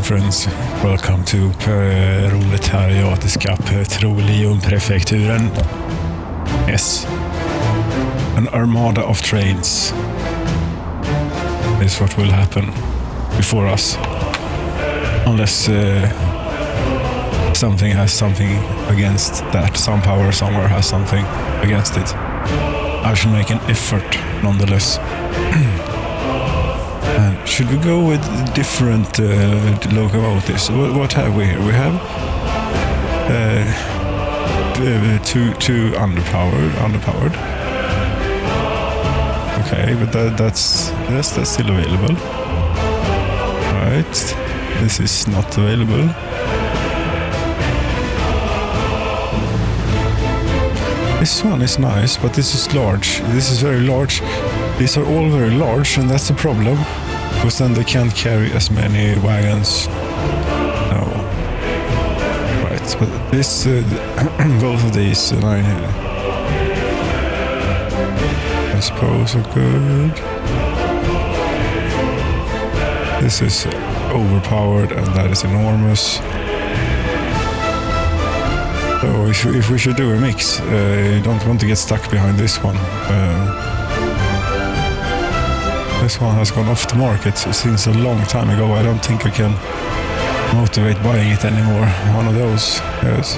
friends, welcome to Proletariatiska Petroleum Prefecturen. Yes, an armada of trains is what will happen before us, unless something has something against that, some power somewhere has something against it. I should make an effort nonetheless. Should we go with different locomotives? What have we here? We have two underpowered. Okay, but that's still available. Right, this is not available. This one is nice, but this is large. This is very large. These are all very large, and that's the problem. Because then they can't carry as many wagons. No. Right, but this, both of these, I suppose are good. This is overpowered, and that is enormous. So if we should do a mix, I don't want to get stuck behind this one. This one has gone off the market since a long time ago. I don't think I can motivate buying it anymore. One of those, yes.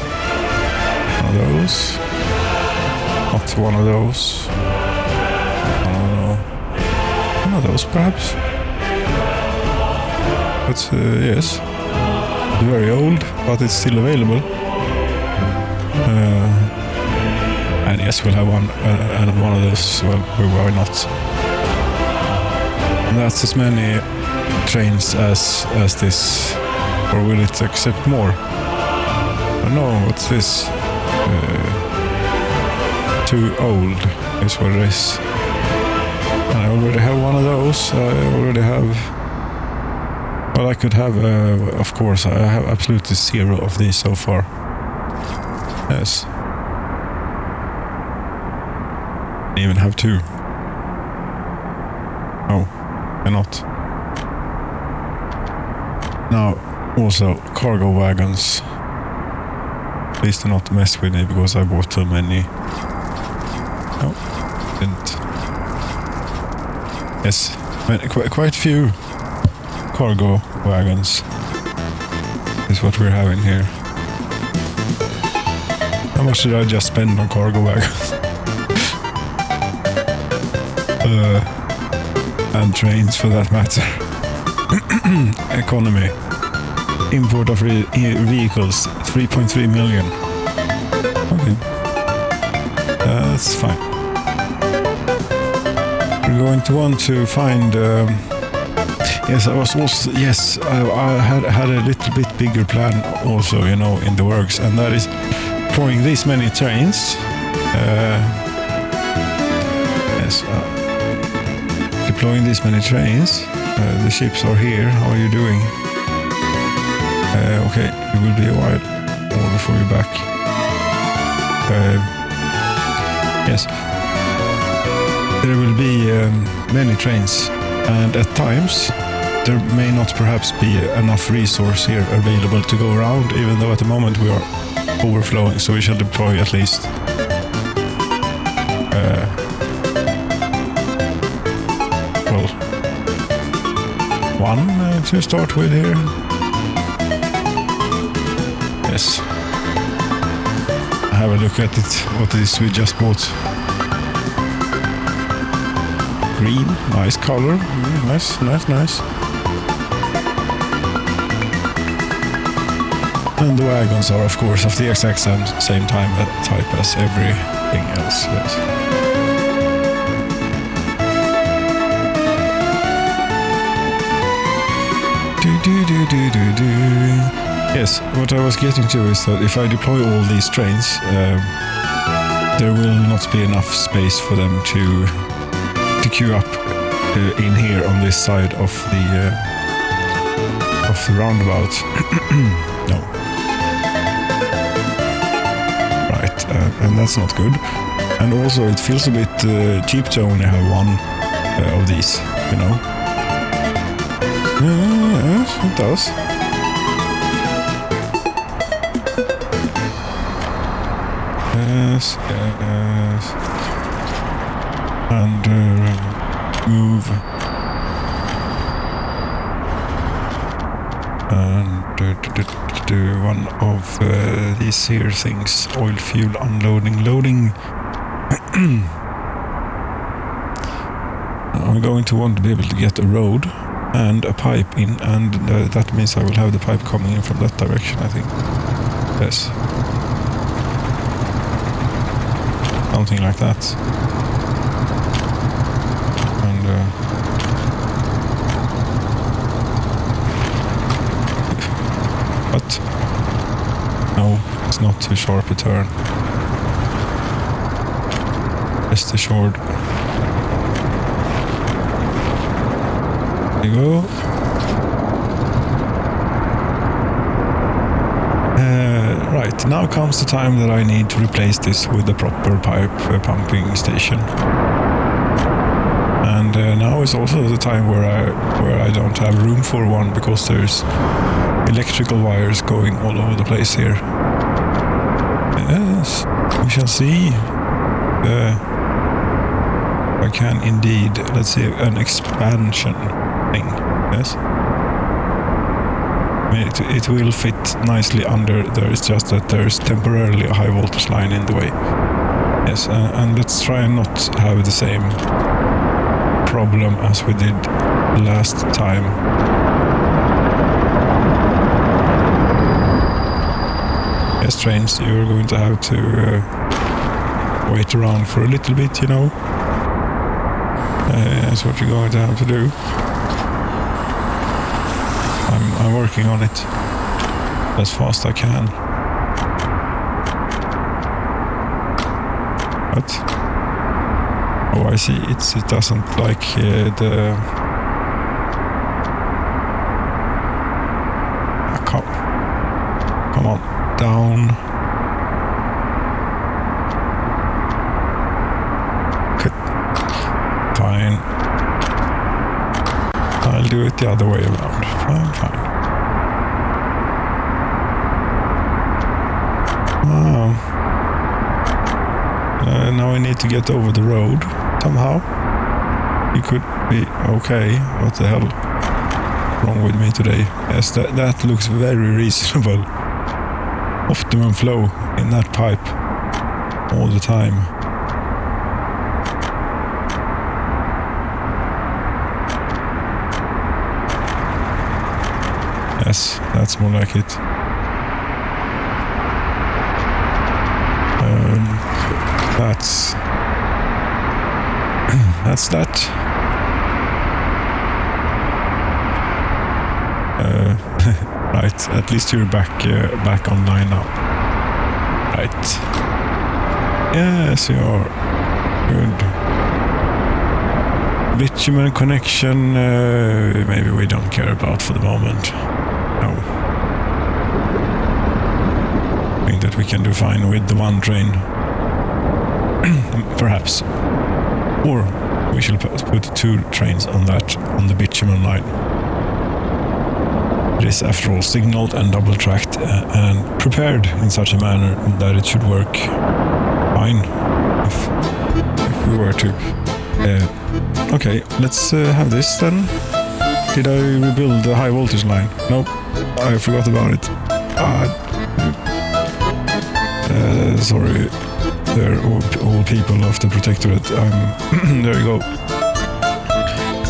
One of those. Not one of those. I don't know. One of those, perhaps. But yes, it's very old, but it's still available. And yes, we'll have one of those. Well, why not? And that's as many trains as this, or will it accept more? I don't know. What's this? Too old is what it is. And I already have one of those. I already have. Well, I could have. Of course, I have absolutely zero of these so far. Yes. I even have two. No, cannot. Now, also cargo wagons. Please do not mess with me because I bought too many. No, didn't. Yes, quite few cargo wagons is what we're having here. How much did I just spend on cargo wagons? And trains for that matter. Economy. Import of vehicles, 3.3 million. Okay. That's fine. We're going to want to find... yes, I was also... Yes, I had a little bit bigger plan also, you know, in the works. And that is deploying these many trains. Yes, deploying these many trains. The ships are here. How are you doing? Okay, it will be a while more before you're back. Yes, there will be many trains, and at times there may not perhaps be enough resource here available to go around, even though at the moment we are overflowing, so we shall deploy at least one to start with here. Yes. Have a look at it. What is we just bought? Green, nice color. Nice. And the wagons are, of course, of the exact same type as everything else. Yes. Yes, what I was getting to is that if I deploy all these trains, there will not be enough space for them to queue up in here on this side of the roundabout. No. Right, and that's not good. And also, it feels a bit cheap to only have one of these, you know. Yes, it does. Yes, yes. And move. And do one of these here things. Oil, fuel, unloading, loading. I'm going to want to be able to get a road and a pipe in, and that means I will have the pipe coming in from that direction, I think. Yes. Something like that. And but no, it's not too sharp a turn. Rest assured. There you go. Right, now comes the time that I need to replace this with the proper pipe pumping station. And now is also the time where I don't have room for one, because there's electrical wires going all over the place here. Yes, we shall see. I can indeed, let's see, an expansion thing. Yes. It will fit nicely under there. It's just that there's temporarily a high voltage line in the way. Yes, and let's try and not have the same problem as we did last time. Yes, trains, you're going to have to wait around for a little bit, you know. That's what you're going to have to do. I'm working on it as fast as I can. But oh, I see. It doesn't like the. Come on, down. Fine. I'll do it the other way around. Fine. Now I need to get over the road somehow. It could be okay. What the hell wrong with me today? Yes, that looks very reasonable. Optimum flow in that pipe all the time. Yes, that's more like it. That's that. Right, at least you're back online now. Right. Yes, you are. Good. Bitumen connection, maybe we don't care about for the moment. No. I think that we can do fine with the one train. Perhaps. Or we shall put 2 trains on the bitumen line. It is, after all, signaled and double-tracked and prepared in such a manner that it should work fine if we were to. Okay, let's have this then. Did I rebuild the high voltage line? No, I forgot about it. Sorry. They're all people of the Protectorate. There you go.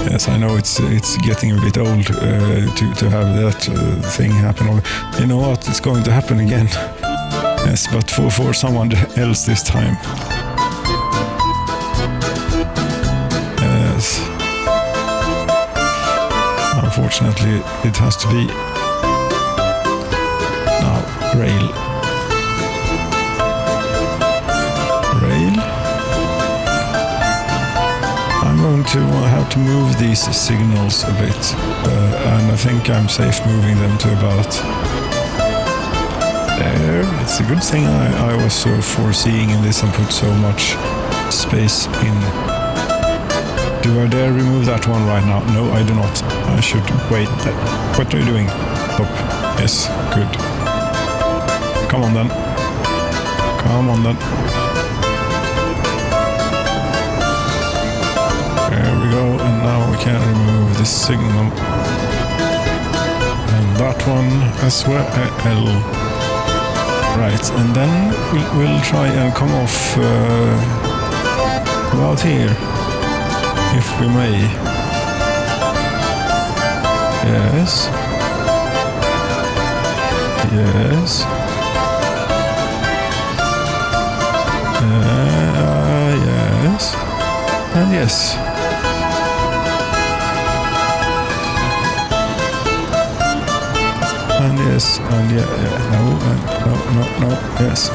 Yes, I know it's getting a bit old to have that thing happen. You know what? It's going to happen again. Yes, but for someone else this time. Yes. Unfortunately, it has to be now rail. I'm going to have to move these signals a bit, and I think I'm safe moving them to about there. It's a good thing I was so foreseeing in this and put so much space in. Do I dare remove that one right now? No, I do not. I should wait. What are you doing? Stop. Yes, good. Come on then. Come on then. There we go, and now we can remove this signal. And that one as well. Right, and then we'll try and come off about here, if we may. Yes. Yes. Yes. And yes. And yes, and yeah, no, yes,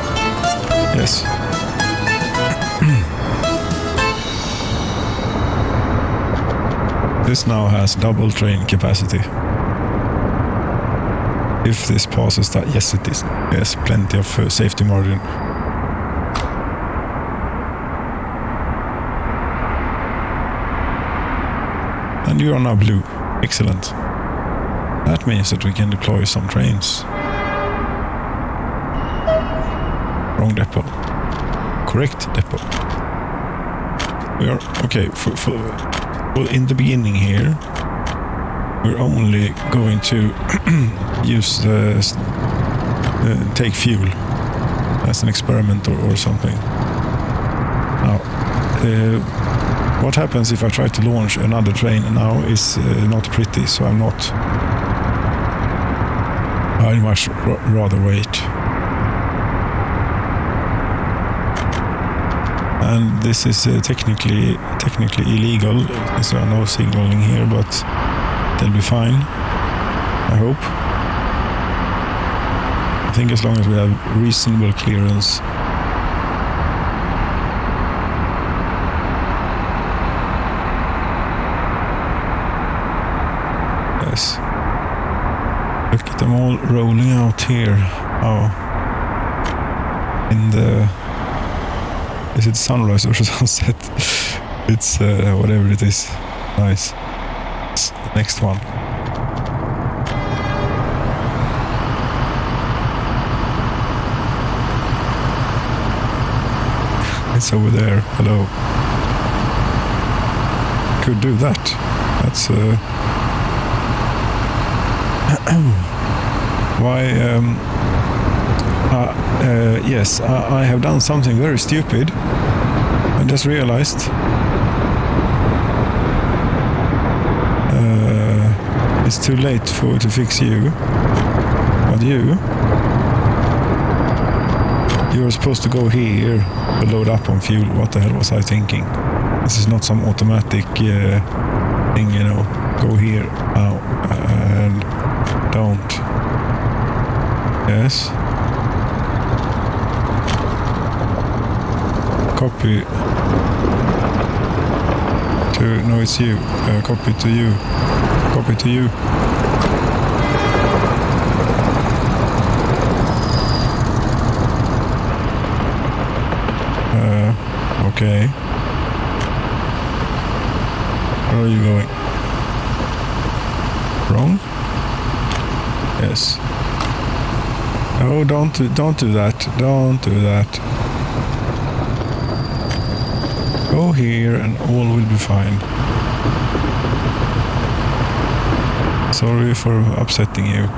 yes. This now has double train capacity. If this passes that, yes it is. Yes, plenty of safety margin. And you are now blue. Excellent. That means that we can deploy some trains. Wrong depot. Correct depot. We are okay. Well, in the beginning here, we're only going to use take fuel as an experiment or something. Now, what happens if I try to launch another train now is not pretty, so I'm not. I'd much rather wait. And this is technically illegal, since there are no signaling here, but they'll be fine, I hope. I think as long as we have reasonable clearance. Yes. Look at them all rolling out here. Oh. In the... Is it sunrise or sunset? It's whatever it is. Nice. It's the next one. It's over there. Hello. Could do that. That's why yes, I have done something very stupid. I just realized it's too late to fix you. But you're supposed to go here to load up on fuel. What the hell was I thinking? This is not some automatic thing, you know. Go here now and don't. Yes. Copy to, no, it's you. Copy to you. Copy to you. Okay. Where are you going? Wrong? Yes. Oh, don't do that. Don't do that. Go here and all will be fine. Sorry for upsetting you.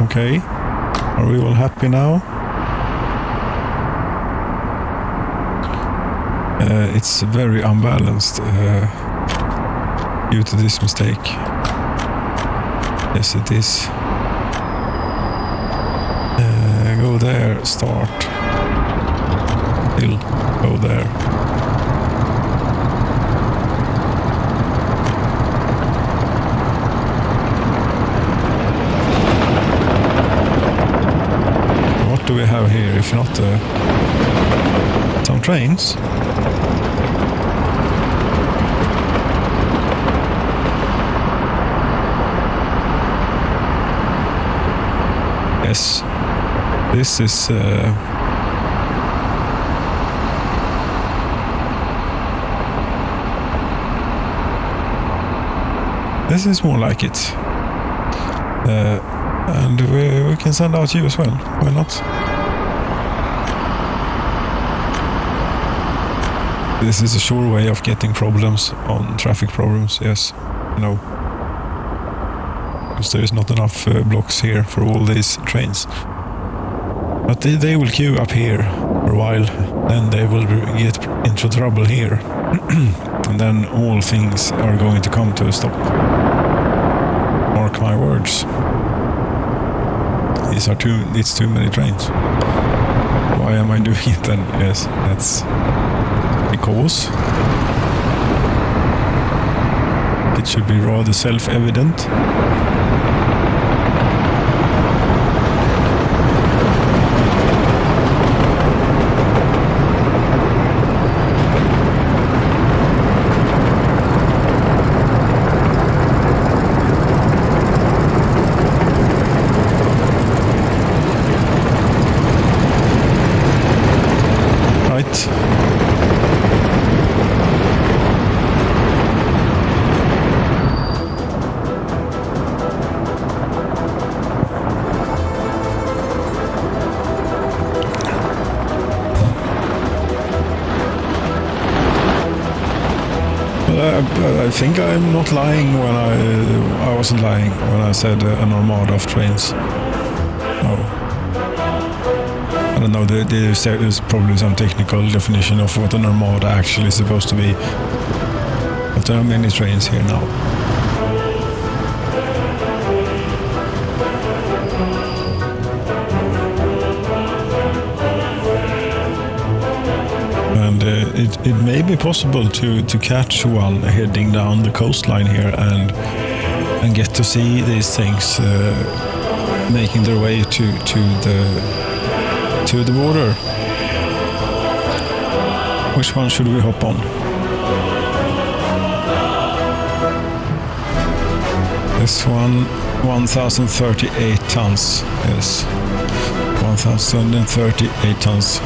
Okay. Are we all happy now? It's very unbalanced due to this mistake. Yes, it is. Go there, start. Still, go there. What do we have here if not some trains? Yes, this is this is more like it. And we can send out you as well. Why not? This is a sure way of getting problems on traffic problems, yes. No. Because there is not enough blocks here for all these trains. But they will queue up here for a while, then they will get into trouble here. And then all things are going to come to a stop. Mark my words. It's too many trains. Why am I doing it then? Yes, that's because it should be rather self-evident. I think I'm not lying when I wasn't lying when I said an armada of trains. No. I don't know, there's probably some technical definition of what an armada actually is supposed to be. But there are many trains here now. And it may be possible to catch one heading down the coastline here and get to see these things making their way to the border. Which one should we hop on? This one, 1,038 tons. Yes, 1,038 tons.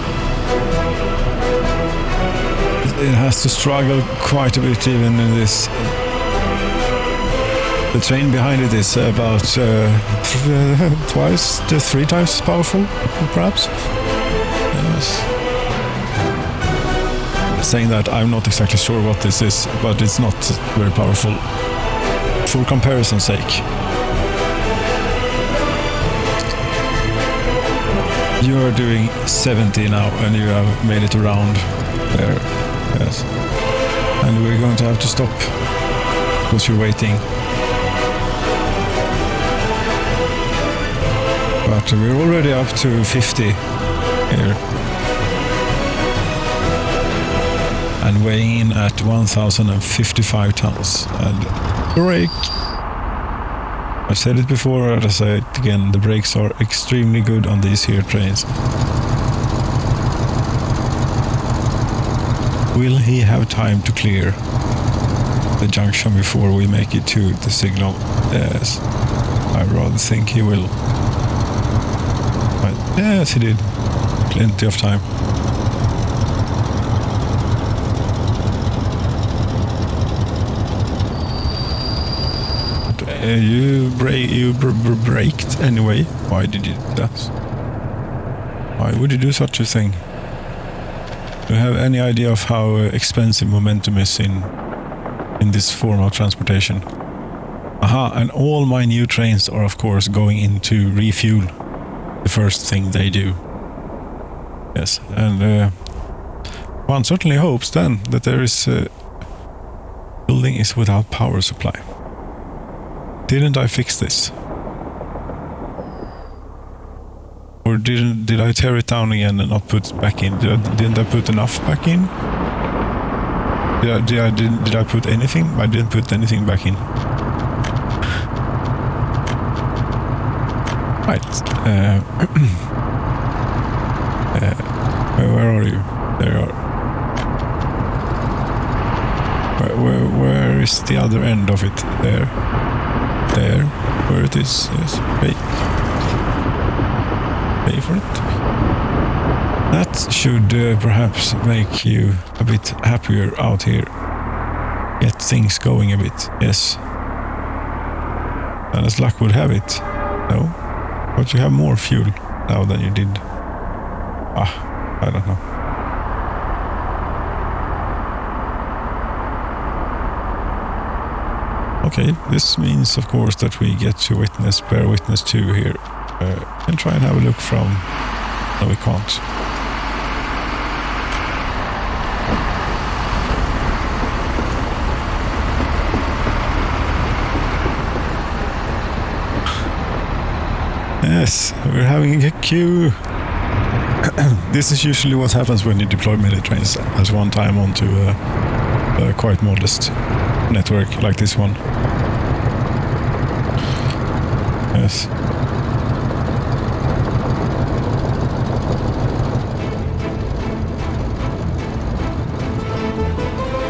It has to struggle quite a bit even in this. The train behind it is about three times as powerful, perhaps. Yes. Saying that, I'm not exactly sure what this is, but it's not very powerful. For comparison's sake. You are doing 70 now, and you have made it around there. Yes. And we're going to have to stop because you're waiting. But we're already up to 50 here. And weighing in at 1,055 tons. And brake. I said it before, and I say it again, the brakes are extremely good on these here trains. Will he have time to clear the junction before we make it to the signal? Yes, I rather think he will. But yes, he did. Plenty of time. You braked anyway. Why did you do that? Why would you do such a thing? Do you have any idea of how expensive momentum is in this form of transportation? Aha, and all my new trains are of course going into refuel. The first thing they do. Yes, and one certainly hopes then that there is building is without power supply. Didn't I fix this? Or did I tear it down again and not put it back in? Didn't I put enough back in? Did I put anything? I didn't put anything back in. Right. Where are you? There you are. Where is the other end of it? There. There. Where it is. Yes. Pay for it. That should perhaps make you a bit happier out here. Get things going a bit. Yes. And as luck would have it, no. But you have more fuel now than you did. I don't know. Okay, this means, of course, that we get to bear witness 2 here. And try and have a look from... No, we can't. Yes, we're having a queue. This is usually what happens when you deploy military trains at one time onto a quite modest network like this one. Yes.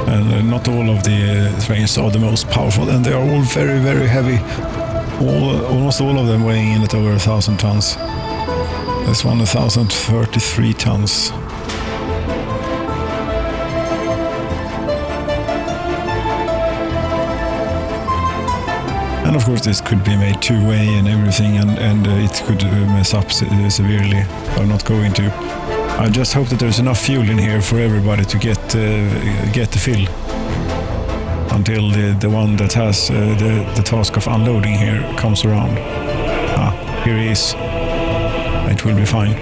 And not all of the trains are the most powerful, and they are all very, very heavy. Almost all of them weighing in at over 1,000 tons. This one 1,033 tons. And of course this could be made two-way and everything, and it could mess up severely. I'm not going to. I just hope that there's enough fuel in here for everybody to get the fill. Until the one that has the task of unloading here comes around. Here he is. It will be fine.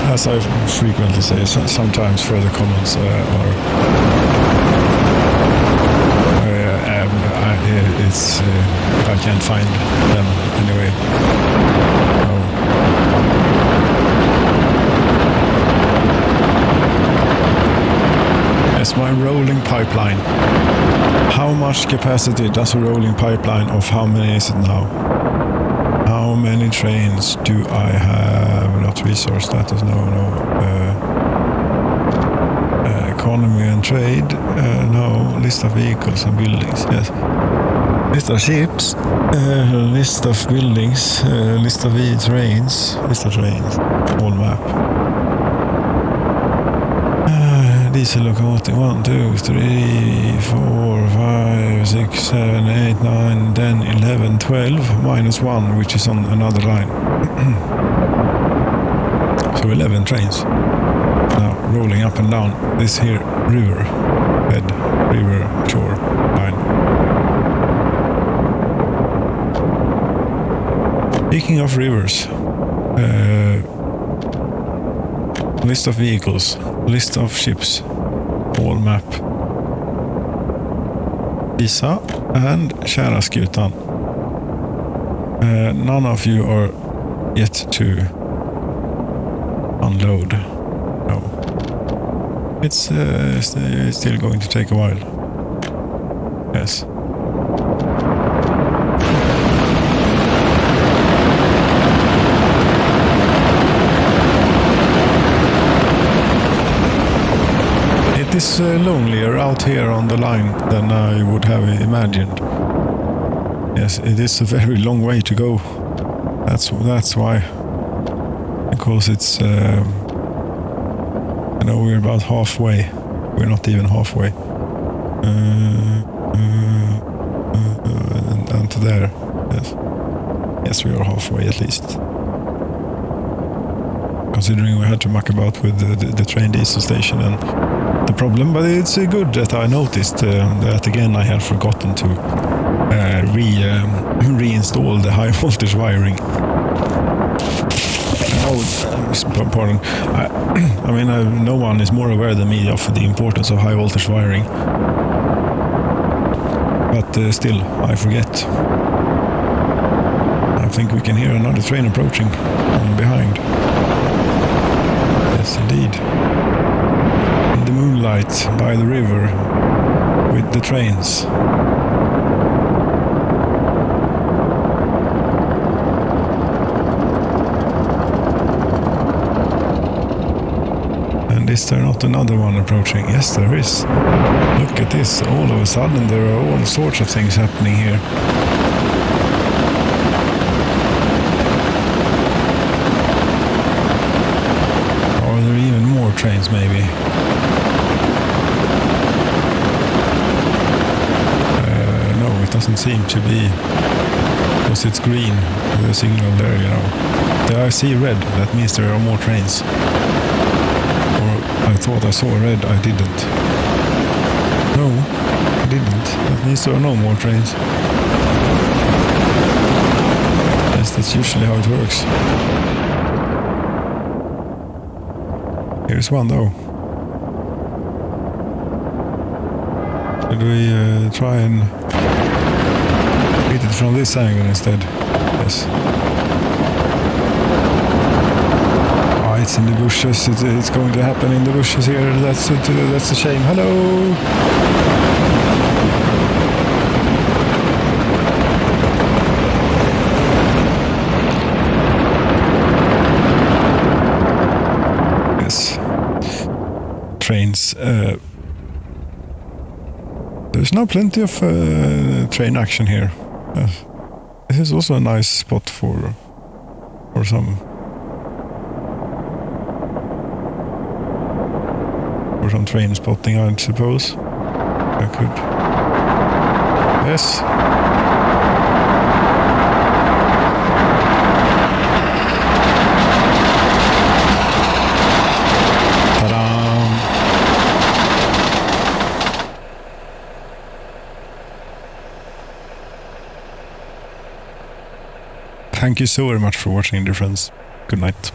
As I frequently say, sometimes further comments are it's I can't find them anyway. Yes, my rolling pipeline. How much capacity does a rolling pipeline of how many is it now? How many trains do I have? Not resource status, no. Economy and trade, no. List of vehicles and buildings, yes. List of ships, list of buildings, list of trains, all map. Diesel locomotive, 1, 2, 3, 4, 5, 6, 7, 8, 9, 10, 11, 12, minus 1, which is on another line. So 11 trains. Now rolling up and down this here river shore line. Speaking of rivers, list of vehicles, list of ships, all map. Isa and Käraskutan. None of you are yet to unload. No. It's still going to take a while. Yes. is lonelier out here on the line than I would have imagined. Yes, it is a very long way to go. That's why. Because it's, I know we're about halfway. We're not even halfway. And to there. Yes. Yes, we are halfway at least. Considering we had to muck about with the train diesel station and the problem, but it's good that I noticed that again I had forgotten to reinstall the high voltage wiring. Pardon. I mean, no one is more aware than me of the importance of high voltage wiring, but still, I forget. I think we can hear another train approaching from behind. Yes, indeed. In the moonlight by the river with the trains. And is there not another one approaching? Yes, there is. Look at this. All of a sudden there are all sorts of things happening here. Are there even more trains maybe? No, it doesn't seem to be. Because it's green, the signal there, you know. There I see red, that means there are more trains. I thought I saw red, I didn't. No, I didn't. That means there are no more trains. Yes, that's usually how it works. Here's one though. Should we try and hit it from this angle instead? Yes. It's in the bushes. It's going to happen in the bushes here. That's a shame. Hello. Yes. Trains. There's now plenty of train action here. This is also a nice spot for some. Some train spotting, I suppose. I could. Yes. Ta-da! Thank you so very much for watching, dear friends. Good night.